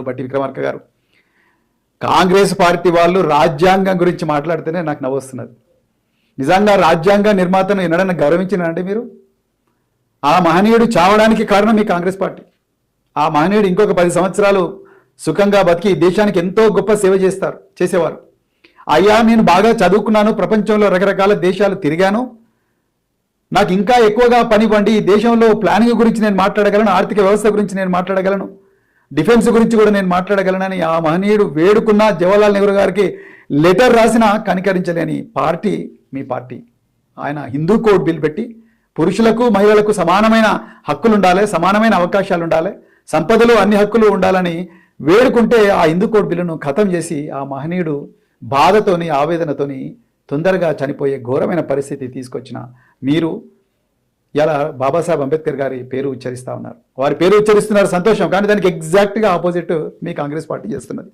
బట్టి విక్రమార్క గారు, కాంగ్రెస్ పార్టీ వాళ్ళు రాజ్యాంగం గురించి మాట్లాడితేనే నాకు నవ్వొస్తున్నది. నిజంగా రాజ్యాంగ నిర్మాతను ఎన్నడన్నా గౌరవించినారంటే మీరు? ఆ మహనీయుడు చావడానికి కారణం మీ కాంగ్రెస్ పార్టీ. ఆ మహనీయుడు ఇంకొక 10 సంవత్సరాలు సుఖంగా బతికి దేశానికి ఎంతో గొప్ప సేవ చేసేవారు. అయ్యా, నేను బాగా చదువుకున్నాను, ప్రపంచంలో రకరకాల దేశాలు తిరిగాను, నాకు ఇంకా ఎక్కువగా పని పండి ఈ దేశంలో ప్లానింగ్ గురించి నేను మాట్లాడగలను, ఆర్థిక వ్యవస్థ గురించి నేను మాట్లాడగలను, డిఫెన్స్ గురించి కూడా నేను మాట్లాడగలనని ఆ మహనీయుడు వేడుకున్న జవహర్లాల్ నెహ్రూ గారికి లెటర్ రాసినా కనికరించలేని పార్టీ మీ పార్టీ. ఆయన హిందూ కోడ్ బిల్ పెట్టి పురుషులకు మహిళలకు సమానమైన హక్కులు ఉండాలి, సమానమైన అవకాశాలు ఉండాలి, సంపదలు అన్ని హక్కులు ఉండాలని వేడుకుంటే ఆ హిందూ కోడ్ బిల్లును ఖతం చేసి ఆ మహనీయుడు బాధతోని ఆవేదనతోని తొందరగా చనిపోయే ఘోరమైన పరిస్థితి తీసుకొచ్చిన మీరు ఇలా బాబాసాహెబ్ అంబేద్కర్ గారి పేరు ఉచ్చరిస్తూ ఉన్నారు. వారి పేరు ఉచ్చరిస్తున్నారు, సంతోషం, కానీ దానికి ఎగ్జాక్ట్గా ఆపోజిట్ మీ కాంగ్రెస్ పార్టీ చేస్తున్నది.